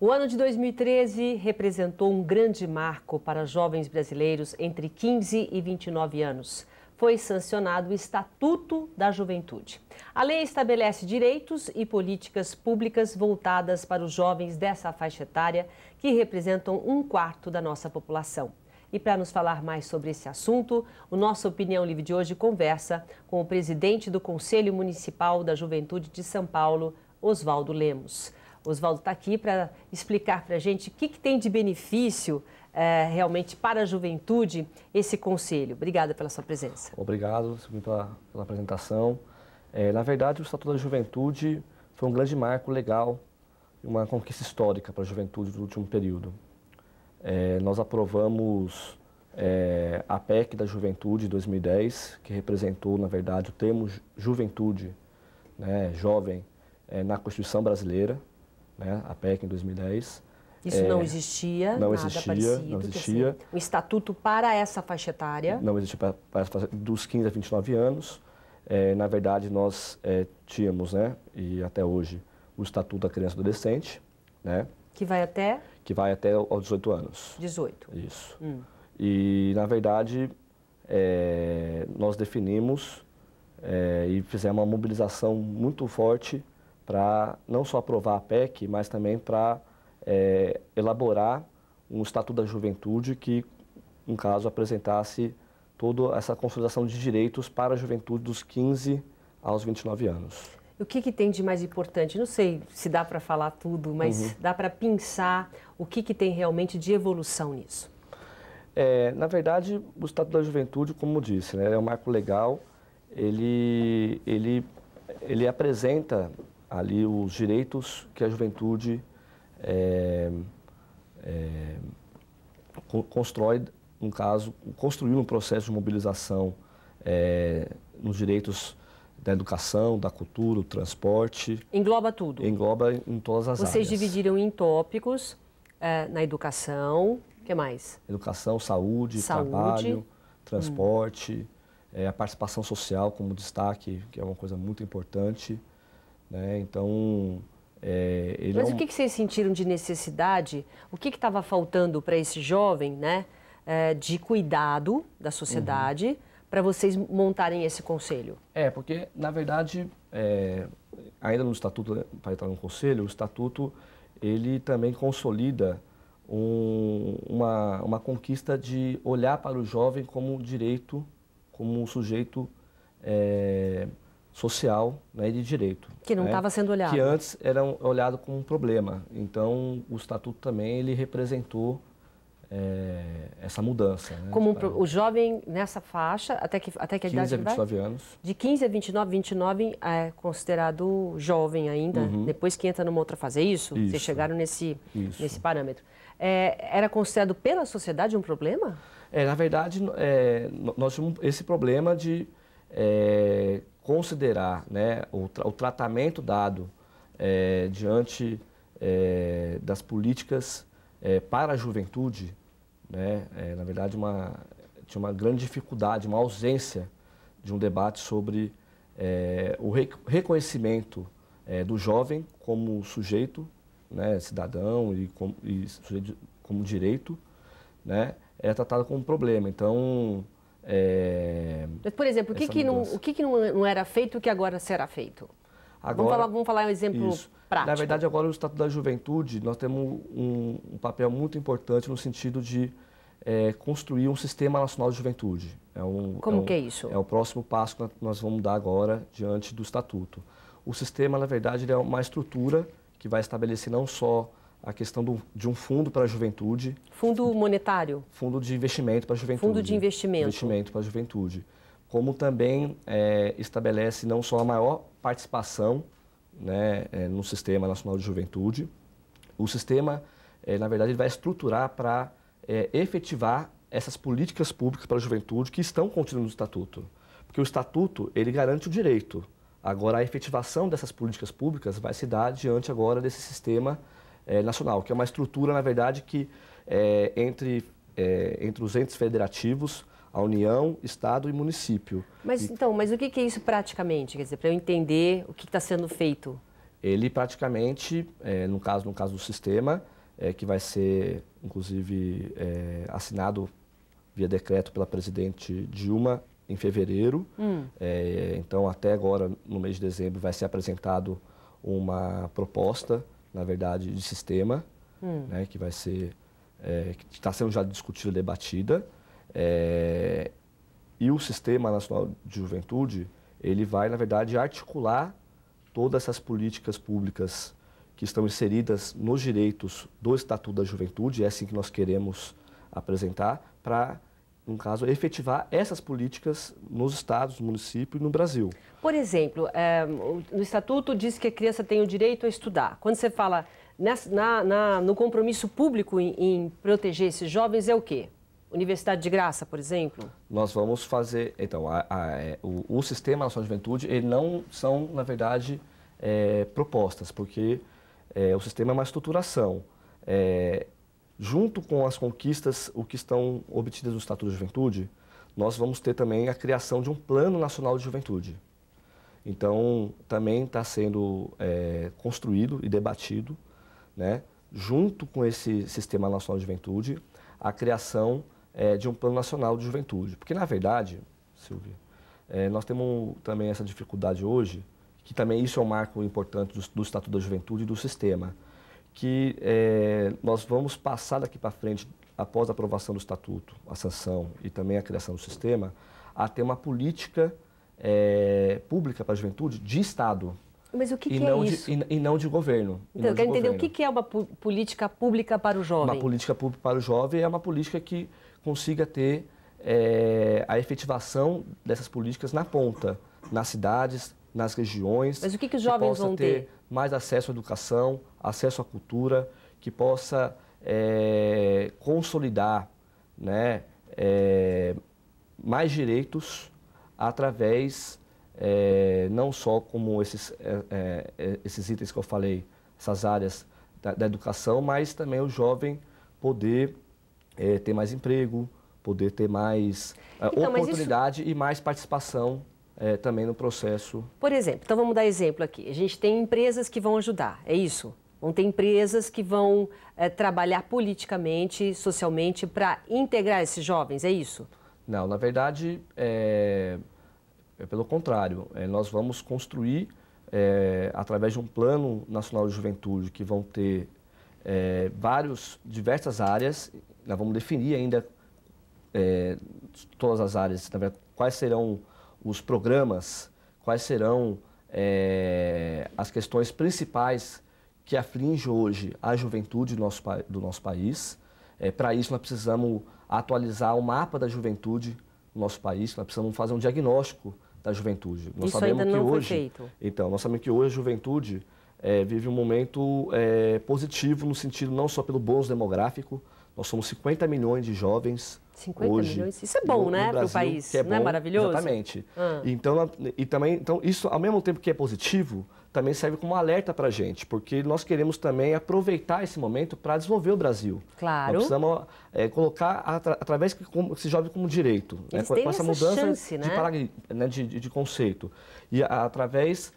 O ano de 2013 representou um grande marco para jovens brasileiros entre 15 e 29 anos. Foi sancionado o Estatuto da Juventude. A lei estabelece direitos e políticas públicas voltadas para os jovens dessa faixa etária, que representam 1/4 da nossa população. E para nos falar mais sobre esse assunto, o nosso Opinião Livre de hoje conversa com o presidente do Conselho Municipal da Juventude de São Paulo, Oswaldo Lemos. Oswaldo está aqui para explicar para a gente o que tem de benefício realmente para a juventude esse conselho. Obrigada pela sua presença. Obrigado pela apresentação. Na verdade, o Estatuto da Juventude foi um grande marco legal, uma conquista histórica para a juventude do último período. Nós aprovamos a PEC da Juventude de 2010, que representou, na verdade, o termo juventude, né, jovem, na Constituição brasileira. Né, a PEC em 2010. Isso não existia, não nada existia, parecido. não existia. Assim, um estatuto para essa faixa etária. Não existia para dos 15 a 29 anos. Na verdade, nós tínhamos, né, e até hoje, o Estatuto da Criança e Adolescente. Né, que vai até? Que vai até aos 18 anos. 18. Isso. E, na verdade, nós definimos e fizemos uma mobilização muito forte para não só aprovar a PEC, mas também para elaborar um Estatuto da Juventude que, no caso, apresentasse toda essa consolidação de direitos para a juventude dos 15 aos 29 anos. E o que tem de mais importante? Não sei se dá para falar tudo, mas dá para pensar o que tem realmente de evolução nisso. Na verdade, o Estatuto da Juventude, como disse, né, é um marco legal, ele apresenta ali os direitos que a juventude constrói, no caso, construiu um processo de mobilização nos direitos da educação, da cultura, do transporte. Engloba tudo? Engloba em todas as áreas. Vocês dividiram em tópicos, na educação, o que mais? Educação, saúde, trabalho, transporte, a participação social como destaque, que é uma coisa muito importante. Né? Então, Mas o que vocês sentiram de necessidade? O que estava faltando para esse jovem, né, de cuidado da sociedade, para vocês montarem esse conselho? Porque, na verdade, ainda no Estatuto, para entrar no conselho, o Estatuto ele também consolida uma conquista de olhar para o jovem como um direito, como um sujeito social, né, e de direito. Que não estava sendo olhado. Que antes era olhado como um problema. Então, o Estatuto também ele representou essa mudança. Né, como o jovem nessa faixa, até que a 15 idade a 29 anos. De 15 a 29 é considerado jovem ainda, depois que entra numa outra fase. É isso? Vocês chegaram nesse parâmetro. Era considerado pela sociedade um problema? Na verdade, nós tínhamos esse problema de considerar, né, o tratamento dado diante das políticas para a juventude, né, na verdade tinha uma grande dificuldade, uma ausência de um debate sobre o reconhecimento do jovem como sujeito, né, cidadão e sujeito como direito, né, é tratado como um problema. Então, mas, por exemplo, o que não era feito que agora será feito? Agora, vamos falar um exemplo prático. Na verdade, agora o Estatuto da Juventude, nós temos um papel muito importante no sentido de construir um Sistema Nacional de Juventude. Como que é isso? É o próximo passo que nós vamos dar agora diante do Estatuto. O sistema, na verdade, ele é uma estrutura que vai estabelecer não só a questão de um fundo para a juventude. Fundo monetário? Fundo de investimento para a juventude. Fundo de investimento. Investimento para a juventude. Como também estabelece não só a maior participação, né, no Sistema Nacional de Juventude. O sistema, na verdade, ele vai estruturar para efetivar essas políticas públicas para a juventude que estão contidas no Estatuto. Porque o Estatuto, ele garante o direito. Agora, a efetivação dessas políticas públicas vai se dar diante agora desse sistema nacional, que é uma estrutura, na verdade, que entre os entes federativos a União, Estado e município. Mas o que é isso praticamente? Quer dizer, para eu entender o que está sendo feito. Ele praticamente, no caso do sistema, que vai ser, inclusive, assinado via decreto pela presidente Dilma em fevereiro. Então, até agora, no mês de dezembro, vai ser apresentado uma proposta, na verdade, de sistema, né, que vai ser, que está sendo já discutida e debatida. E o Sistema Nacional de Juventude, ele vai, na verdade, articular todas essas políticas públicas que estão inseridas nos direitos do Estatuto da Juventude, é assim que nós queremos apresentar, para, no caso, efetivar essas políticas nos estados, no município e no Brasil. Por exemplo, no Estatuto diz que a criança tem o direito a estudar. Quando você fala no compromisso público em proteger esses jovens, é o quê? Universidade de graça, por exemplo? Nós vamos fazer, então, o Sistema Nacional de Juventude, ele não são, na verdade, propostas, porque o sistema é uma estruturação. Junto com as conquistas, o que estão obtidas no Estatuto da Juventude, nós vamos ter também a criação de um Plano Nacional de Juventude. Então, também está sendo construído e debatido, né, junto com esse Sistema Nacional de Juventude, a criação de um Plano Nacional de Juventude. Porque, na verdade, Silvia, nós temos também essa dificuldade hoje, que também isso é um marco importante do Estatuto da Juventude e do sistema, que nós vamos passar daqui para frente, após a aprovação do Estatuto, a sanção e também a criação do sistema, a ter uma política pública para a juventude de Estado. Mas o que é isso? E não de governo. Então, eu quero entender o que é uma política pública para o jovem. Uma política pública para o jovem é uma política que consiga ter a efetivação dessas políticas na ponta, nas cidades, nas regiões. Mas o que os jovens vão ter? Mais acesso à educação, acesso à cultura, que possa consolidar, né, mais direitos através, não só como esses itens que eu falei, essas áreas da educação, mas também o jovem poder ter mais emprego, poder ter mais oportunidade e mais participação também no processo. Por exemplo, então vamos dar exemplo aqui. A gente tem empresas que vão ajudar, é isso? Vão ter empresas que vão trabalhar politicamente, socialmente, para integrar esses jovens, é isso? Não, na verdade, pelo contrário. Nós vamos construir, através de um Plano Nacional de Juventude, que vão ter diversas áreas. Nós vamos definir ainda todas as áreas, na verdade, quais serão os programas, quais serão as questões principais que afligem hoje a juventude do nosso país. Para isso, nós precisamos atualizar o mapa da juventude no nosso país, nós precisamos fazer um diagnóstico da juventude. Nós isso ainda não foi feito. Então, nós sabemos que hoje a juventude vive um momento positivo no sentido não só pelo bônus demográfico. Nós somos 50 milhões de jovens 50 hoje milhões? Isso é bom, né, para o país? Não é maravilhoso? Exatamente. Então, isso, ao mesmo tempo que é positivo, também serve como alerta para a gente, porque nós queremos também aproveitar esse momento para desenvolver o Brasil. Claro. Nós precisamos colocar, através esse jovem como direito, né, com essa mudança chance, de conceito. E através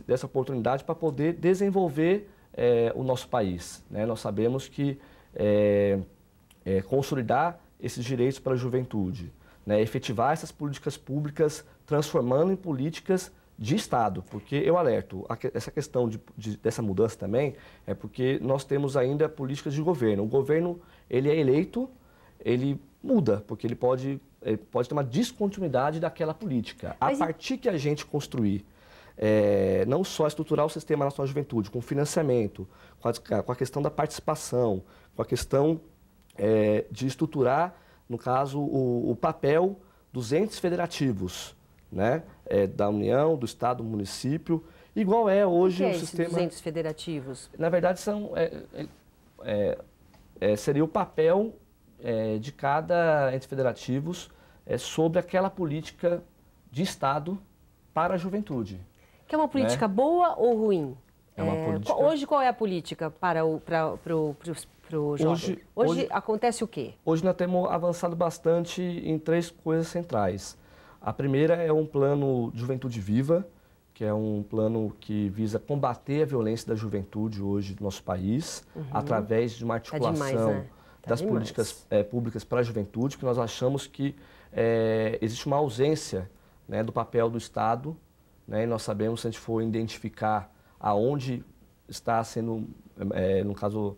dessa oportunidade para poder desenvolver o nosso país. Né? Nós sabemos que consolidar esses direitos para a juventude, né? Efetivar essas políticas públicas, transformando em políticas de Estado, porque eu alerto, essa questão dessa mudança também é porque nós temos ainda políticas de governo. O governo, ele é eleito, ele muda, porque ele pode ter uma descontinuidade daquela política. A partir que a gente construir, não só estruturar o Sistema Nacional de Juventude, com financiamento, com a questão da participação, com a questão de estruturar, no caso, o papel dos entes federativos, né? Da União, do Estado, do município, igual é hoje o sistema... Os entes federativos? Na verdade, seria o papel de cada ente federativos sobre aquela política de Estado para a juventude. Que é uma política boa ou ruim? É uma política... Hoje, qual é a política para para o jovem? Hoje acontece o quê? Hoje nós temos avançado bastante em 3 coisas centrais. A primeira é um plano de Juventude Viva, que é um plano que visa combater a violência da juventude hoje do nosso país, através de uma articulação das políticas públicas para a juventude, porque nós achamos que existe uma ausência, né, do papel do Estado, né, e nós sabemos, se a gente for identificar aonde está sendo, no caso,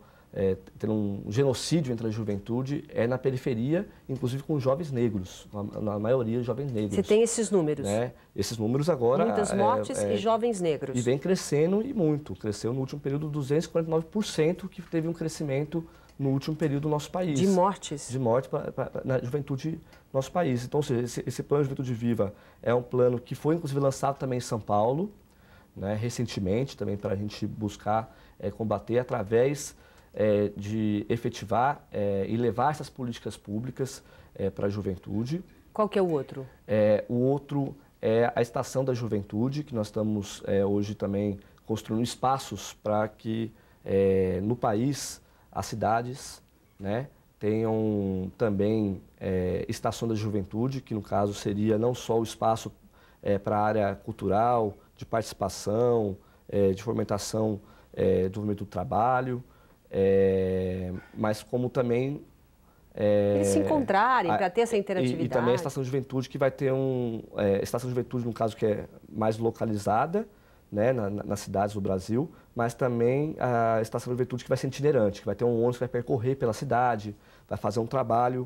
tendo um genocídio entre a juventude, é na periferia, inclusive com jovens negros, na maioria jovens negros. Você tem esses números? Né? Esses números agora... Muitas mortes e jovens negros. E vem crescendo e muito. Cresceu no último período 249%, que teve um crescimento no último período do nosso país. De mortes? De morte na juventude do nosso país. Então, ou seja, esse plano de Juventude Viva é um plano que foi, inclusive, lançado também em São Paulo, né, recentemente, também para a gente buscar combater através de efetivar e levar essas políticas públicas para a juventude. Qual que é o outro? O outro é a Estação da Juventude, que nós estamos hoje também construindo espaços para que no país as cidades, né, tenham também Estação da Juventude, que no caso seria não só o espaço para a área cultural, de participação, de fomentação do desenvolvimento do trabalho, mas como também... Eles se encontrarem para ter essa interatividade. E também a Estação de Juventude, que vai ter Estação de Juventude, no caso, que é mais localizada, né, nas cidades do Brasil, mas também a Estação de Juventude que vai ser itinerante, que vai ter um ônibus que vai percorrer pela cidade, vai fazer um trabalho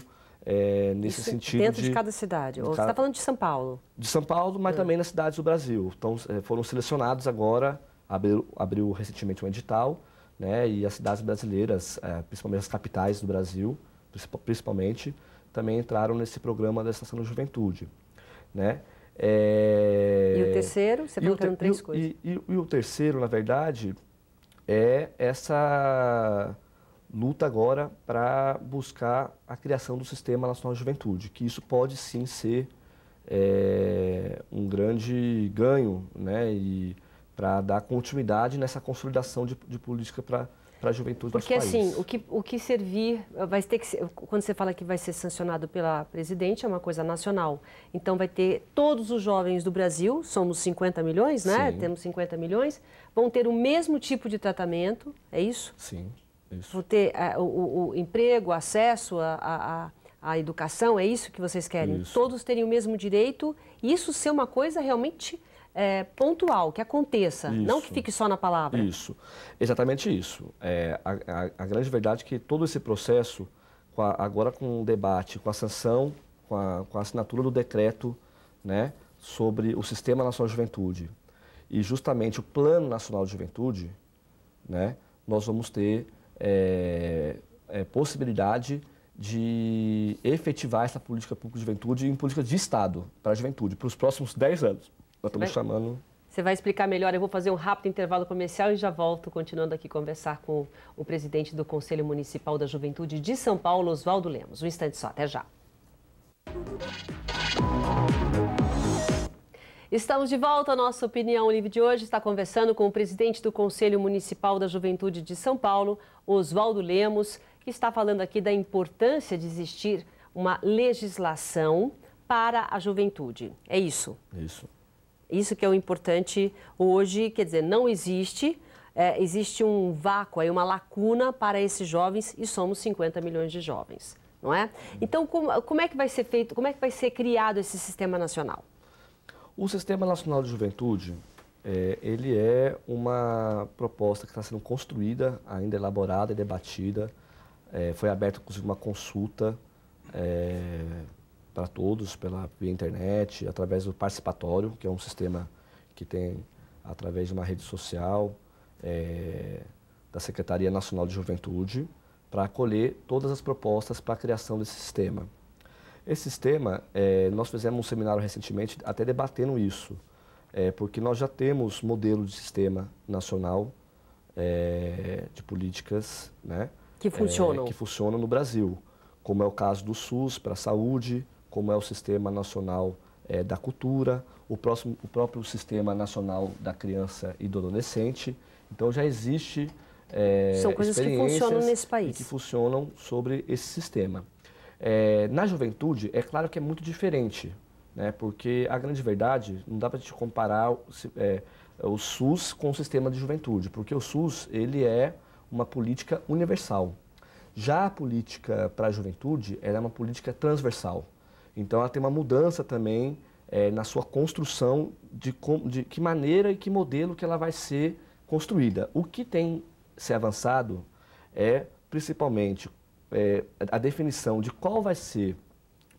nesse sentido. Dentro de cada cidade? Você está falando de São Paulo? De São Paulo, mas também nas cidades do Brasil. Então, foram selecionados agora, abriu recentemente um edital, né, e as cidades brasileiras, principalmente as capitais do Brasil, principalmente, também entraram nesse programa da Estação da Juventude, né? E o terceiro? Você falou que eram 3 coisas. E o terceiro, na verdade, é essa luta agora para buscar a criação do Sistema Nacional de Juventude, que isso pode sim ser um grande ganho, né? E para dar continuidade nessa consolidação de política para a juventude do nosso país. Porque assim, o que servir, vai ter que ser, quando você fala que vai ser sancionado pela presidente, é uma coisa nacional. Então vai ter todos os jovens do Brasil, somos 50 milhões, né? Sim. Temos 50 milhões, vão ter o mesmo tipo de tratamento, é isso? Sim, isso. Vão ter o emprego, acesso à educação, é isso que vocês querem? Isso. Todos terem o mesmo direito, e isso ser uma coisa realmente... pontual, que aconteça, isso. Não que fique só na palavra. Isso, exatamente isso. A grande verdade é que todo esse processo, agora com o debate, com a sanção, com a assinatura do decreto, né, sobre o Sistema Nacional de Juventude e justamente o Plano Nacional de Juventude, né, nós vamos ter possibilidade de efetivar essa política pública de juventude em política de Estado para a juventude, para os próximos 10 anos. Nós estamos chamando... Você vai explicar melhor, eu vou fazer um rápido intervalo comercial e já volto, continuando aqui conversar com o presidente do Conselho Municipal da Juventude de São Paulo, Oswaldo Lemos. Um instante só, até já. Estamos de volta, a nossa Opinião Livre de hoje está conversando com o presidente do Conselho Municipal da Juventude de São Paulo, Oswaldo Lemos, que está falando aqui da importância de existir uma legislação para a juventude. É isso? Isso. Isso que é o importante hoje, quer dizer, não existe, existe um vácuo, aí, uma lacuna para esses jovens e somos 50 milhões de jovens, não é? Então, como é que vai ser feito, como é que vai ser criado esse Sistema Nacional? O Sistema Nacional de Juventude, ele é uma proposta que está sendo construída, ainda elaborada e debatida. Foi aberta, inclusive, uma consulta para todos, via internet, através do participatório, que é um sistema que tem, através de uma rede social da Secretaria Nacional de Juventude, para acolher todas as propostas para a criação desse sistema. Esse sistema, nós fizemos um seminário recentemente até debatendo isso, porque nós já temos modelo de sistema nacional de políticas, né, que funcionam. Que funcionam no Brasil, como é o caso do SUS para a saúde, como é o Sistema Nacional da Cultura, o próprio Sistema Nacional da Criança e do Adolescente. Então já existe São coisas que funcionam nesse país. Que funcionam sobre esse sistema. Na juventude, é claro que é muito diferente, né? Porque a grande verdade, não dá para a gente comparar o SUS com o sistema de juventude, porque o SUS ele é uma política universal. Já a política para a juventude ela é uma política transversal. Então, ela tem uma mudança também na sua construção de que maneira e que modelo que ela vai ser construída. O que tem se avançado é, principalmente, a definição de qual vai ser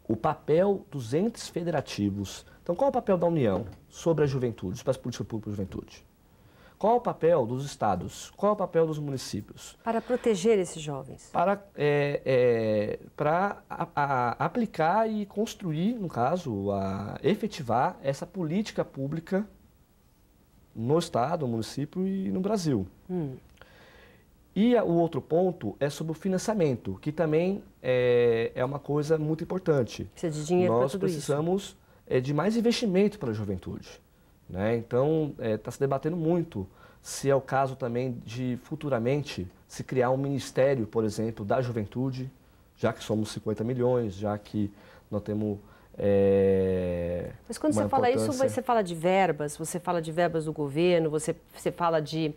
o papel dos entes federativos. Então, qual é o papel da União sobre a juventude, sobre as políticas públicas da juventude? Qual é o papel dos estados? Qual é o papel dos municípios? Para proteger esses jovens. Para aplicar e construir, no caso, efetivar essa política pública no estado, no município e no Brasil. E o outro ponto é sobre o financiamento, que também é uma coisa muito importante. Precisa de dinheiro para tudo isso. Nós precisamos de mais investimento para a juventude. Né? Então, está se debatendo muito se é o caso também de, futuramente, se criar um ministério, por exemplo, da juventude, já que somos 50 milhões, já que nós temos... Mas quando você fala isso, você fala de verbas, você fala de verbas do governo, você fala de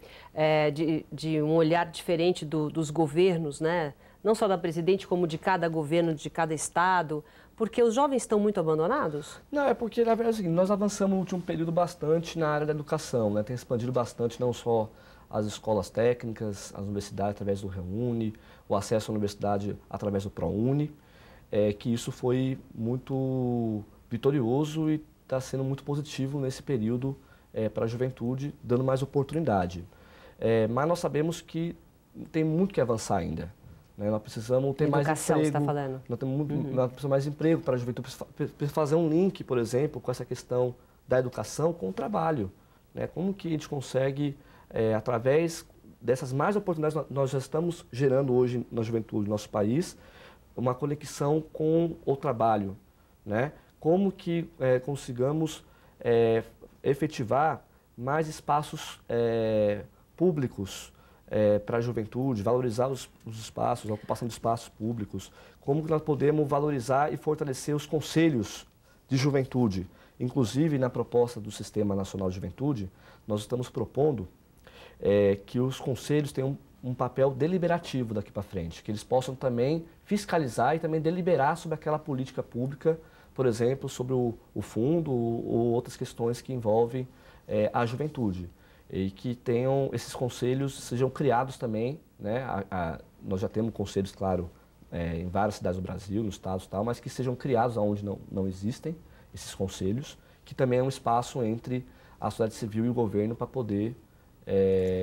um olhar diferente dos governos, né? Não só da presidente, como de cada governo, de cada estado, porque os jovens estão muito abandonados? Não, é porque, na verdade, é o seguinte, nós avançamos no último período bastante na área da educação, né? Tem expandido bastante não só as escolas técnicas, as universidades através do REUNE, o acesso à universidade através do ProUni, que isso foi muito vitorioso e está sendo muito positivo nesse período para a juventude, dando mais oportunidade. Mas nós sabemos que tem muito que avançar ainda. Né? Nós precisamos ter mais emprego. Você está falando? Nós precisamos mais emprego para a juventude. Precisamos fazer um link, por exemplo, com essa questão da educação com o trabalho. Né? Como que a gente consegue, através dessas mais oportunidades, nós já estamos gerando hoje na juventude do nosso país, uma conexão com o trabalho. Né? Como que consigamos efetivar mais espaços públicos para a juventude, valorizar os espaços, a ocupação de espaços públicos, como que nós podemos valorizar e fortalecer os conselhos de juventude. Inclusive, na proposta do Sistema Nacional de Juventude, nós estamos propondo que os conselhos tenham um papel deliberativo daqui para frente, que eles possam também fiscalizar e também deliberar sobre aquela política pública, por exemplo, sobre o fundo ou outras questões que envolvem a juventude. E que tenham esses conselhos, sejam criados também, né? Nós já temos conselhos, claro, em várias cidades do Brasil, nos estados e tal, mas que sejam criados onde não existem esses conselhos, que também é um espaço entre a sociedade civil e o governo para poder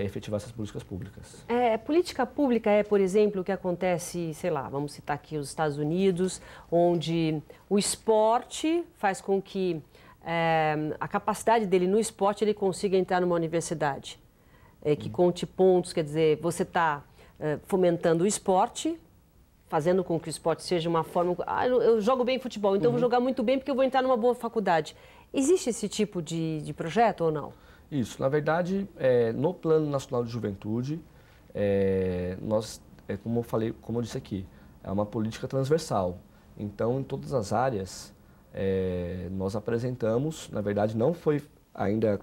efetivar essas políticas públicas. Política pública por exemplo, o que acontece, sei lá, vamos citar aqui os Estados Unidos, onde o esporte faz com que a capacidade dele no esporte, ele consiga entrar numa universidade, que conte pontos, quer dizer, você está fomentando o esporte, fazendo com que o esporte seja uma forma... eu jogo bem futebol, então eu vou jogar muito bem porque eu vou entrar numa boa faculdade. Existe esse tipo de projeto ou não? Isso, na verdade, no Plano Nacional de Juventude, nós, como eu disse aqui, é uma política transversal. Então, em todas as áreas... nós apresentamos, na verdade não foi ainda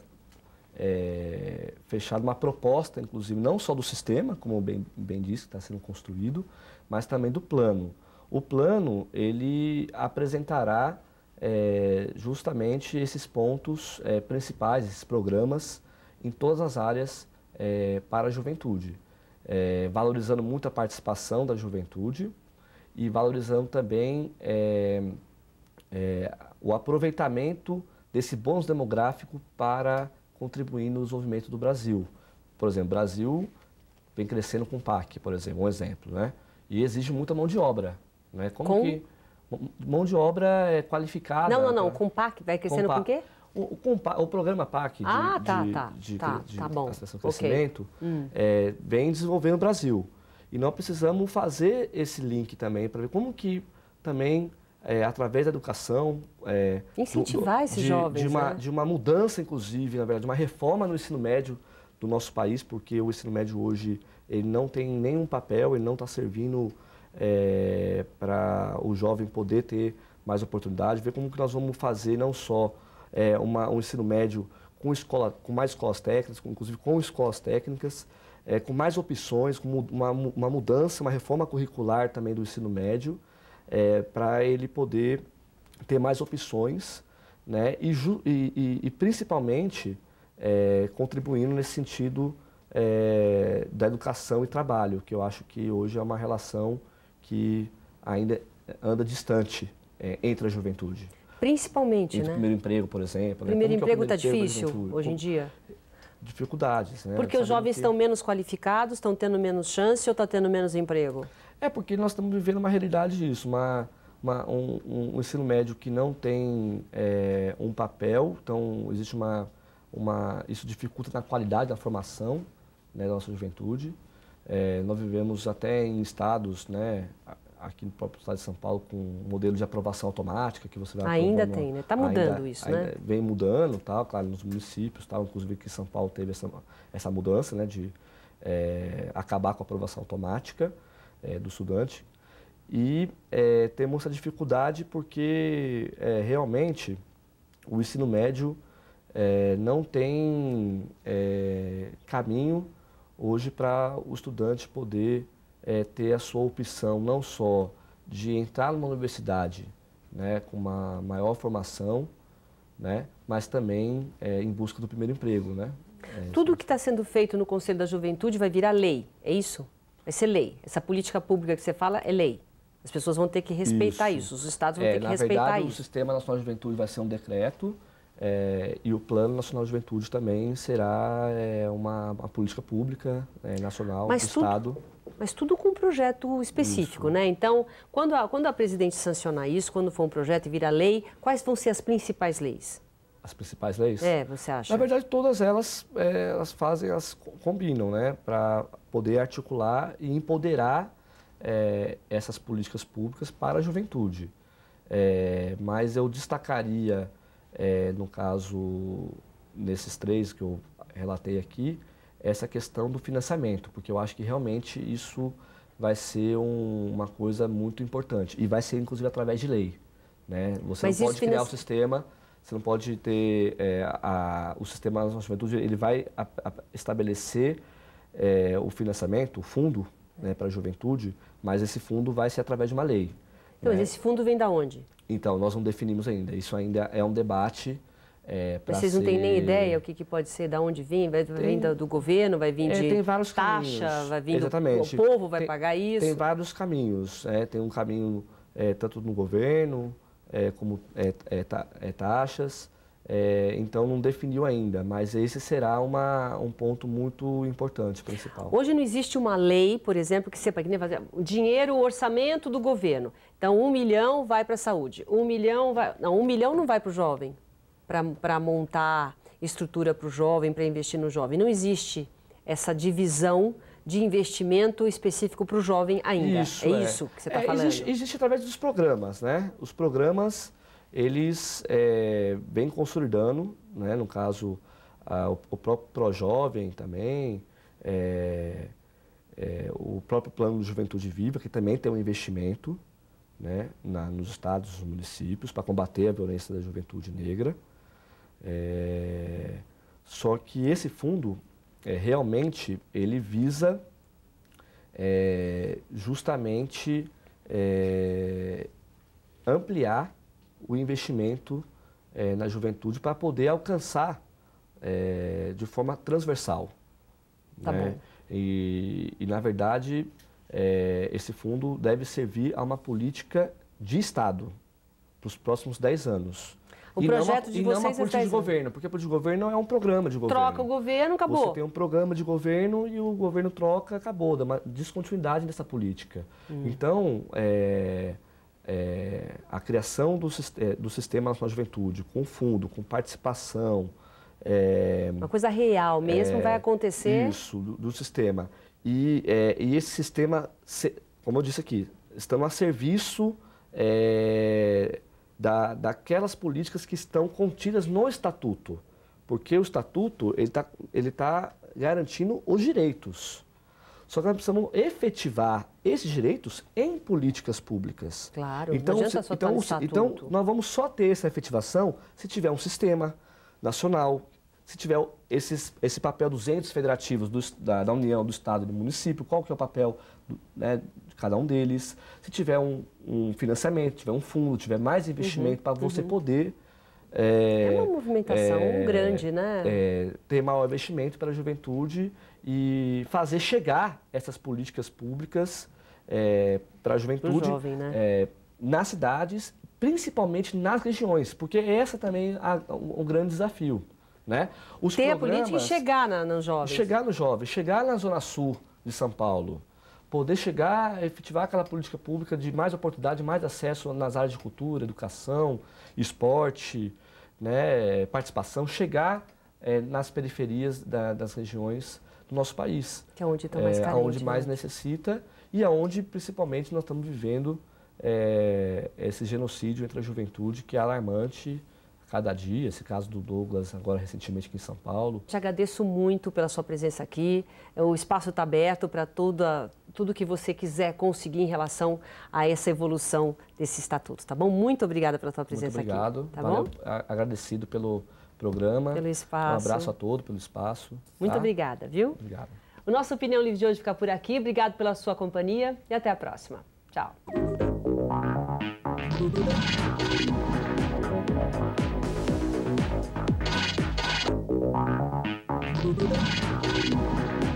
fechada uma proposta, inclusive não só do sistema, como bem disse, que está sendo construído, mas também do plano. O plano, ele apresentará justamente esses pontos principais, esses programas em todas as áreas para a juventude, valorizando muito a participação da juventude e valorizando também o aproveitamento desse bônus demográfico para contribuir no desenvolvimento do Brasil. Por exemplo, o Brasil vem crescendo com o PAC, por exemplo, um exemplo, né? E exige muita mão de obra. Né? Mão de obra qualificada. Não, com o PAC vai crescendo com o quê? O programa PAC de crescimento vem desenvolvendo o Brasil. E nós precisamos fazer esse link também para ver como que também... através da educação, incentivar esses jovens, de uma mudança, inclusive, na verdade, de uma reforma no ensino médio, do nosso país, porque o ensino médio hoje ele não tem nenhum papel, ele não está servindo para o jovem poder ter mais oportunidade, ver como que nós vamos fazer não só um ensino médio com mais escolas técnicas, inclusive com escolas técnicas, com mais opções, com uma mudança, uma reforma curricular também do ensino médio, para ele poder ter mais opções, né? E principalmente contribuindo nesse sentido da educação e trabalho, que eu acho que hoje é uma relação que ainda anda distante entre a juventude. Principalmente, entre né? O primeiro emprego, por exemplo. Primeiro emprego está difícil hoje em dia? Dificuldades, né? Porque os jovens estão menos qualificados, estão tendo menos chance ou estão tendo menos emprego? Porque nós estamos vivendo uma realidade disso, um ensino médio que não tem um papel, então existe isso dificulta na qualidade da formação, né, da nossa juventude. Nós vivemos até em estados, né, aqui no próprio estado de São Paulo, com um modelo de aprovação automática que você vai ainda tem, né? Está mudando isso, né? Vem mudando, tal, claro, nos municípios, tal, inclusive aqui em São Paulo teve essa mudança, né, de acabar com a aprovação automática do estudante. E temos essa dificuldade porque realmente o ensino médio não tem caminho hoje para o estudante poder ter a sua opção não só de entrar numa universidade, né, com uma maior formação, né, mas também em busca do primeiro emprego, né? Tudo que está sendo feito no Conselho da Juventude vai virar lei, é isso? Vai ser lei. Essa política pública que você fala é lei. As pessoas vão ter que respeitar isso, os estados vão ter que respeitar isso. Na verdade, o Sistema Nacional de Juventude vai ser um decreto e o Plano Nacional de Juventude também será uma política pública nacional do Estado. Mas tudo com um projeto específico, né? Então, quando a presidente sancionar isso, quando for um projeto e virar lei, quais vão ser as principais leis? As principais leis? Você acha? Na verdade, todas elas combinam, né? Para poder articular e empoderar essas políticas públicas para a juventude. Mas eu destacaria, no caso, nesses três que eu relatei aqui, essa questão do financiamento, porque eu acho que realmente isso vai ser uma coisa muito importante e vai ser inclusive através de lei, né? Você não pode criar o sistema, você não pode ter o sistema da juventude, ele vai estabelecer o financiamento, o fundo, né, para a juventude, mas esse fundo vai ser através de uma lei. Então, né? Mas esse fundo vem da onde? Então, nós não definimos ainda, isso ainda é um debate. Vocês não têm nem ideia o que pode ser, de onde vir? Vai vir do governo, vai vir de tem vários taxa, caminhos. vai vir Exatamente. o povo vai pagar isso? Tem vários caminhos. Tem um caminho tanto no governo, como taxas. Então não definiu ainda, mas esse será um ponto muito importante, principal. Hoje não existe uma lei, por exemplo, que separa, o dinheiro, o orçamento do governo. Então 1 milhão vai para a saúde, 1 milhão vai... Não, 1 milhão não vai para o jovem. Para montar estrutura para o jovem, para investir no jovem. Não existe essa divisão de investimento específico para o jovem ainda. Isso que você está falando? Existe através dos programas, né? Os programas, eles vêm consolidando, né? No caso, o próprio ProJovem também, o próprio Plano de Juventude Viva, que também tem um investimento, né? Nos estados e nos municípios para combater a violência da juventude negra. Só que esse fundo, realmente, ele visa justamente ampliar o investimento na juventude para poder alcançar de forma transversal. Tá bom. E, na verdade, esse fundo deve servir a uma política de Estado para os próximos 10 anos. O projeto de vocês não uma política de governo, porque a política de governo não é um programa de governo. Troca o governo, acabou. Você tem um programa de governo e o governo troca, acabou. Dá uma descontinuidade nessa política. Então, a criação do Sistema Nacional de Juventude, com fundo, com participação... uma coisa real mesmo vai acontecer. Isso, do sistema. E esse sistema, como eu disse aqui, estão a serviço daquelas políticas que estão contidas no Estatuto. Porque o Estatuto ele tá garantindo os direitos. Só que nós precisamos efetivar esses direitos em políticas públicas. Claro, então, não adianta só estar no Estatuto. Então, nós vamos só ter essa efetivação se tiver um sistema nacional, se tiver esse papel dos entes federativos da União, do Estado e do município, qual que é o papel né, de cada um deles, se tiver um financiamento, tiver um fundo, tiver mais investimento para você poder... É uma movimentação grande, né? Ter maior investimento para a juventude e fazer chegar essas políticas públicas para a juventude jovem, né? Nas cidades, principalmente nas regiões, porque essa também é um grande desafio. Né? Ter a política e chegar nos jovens. Chegar nos jovens, chegar na Zona Sul de São Paulo, poder chegar, efetivar aquela política pública de mais oportunidade, mais acesso nas áreas de cultura, educação, esporte, né, participação, chegar nas periferias das regiões do nosso país. Que é onde está mais carente. Onde mais necessita e aonde, principalmente, nós estamos vivendo esse genocídio entre a juventude, que é alarmante cada dia, esse caso do Douglas, agora recentemente aqui em São Paulo. Te agradeço muito pela sua presença aqui. O espaço está aberto para tudo que você quiser conseguir em relação a essa evolução desse estatuto, tá bom? Muito obrigada pela tua presença aqui. Muito obrigado. Tá Valeu, bom? agradecido pelo programa. Pelo espaço. Um abraço a todos, pelo espaço. Muito tá? obrigada, viu? Obrigado. O nosso Opinião Livre de hoje fica por aqui. Obrigado pela sua companhia e até a próxima. Tchau. Thank you.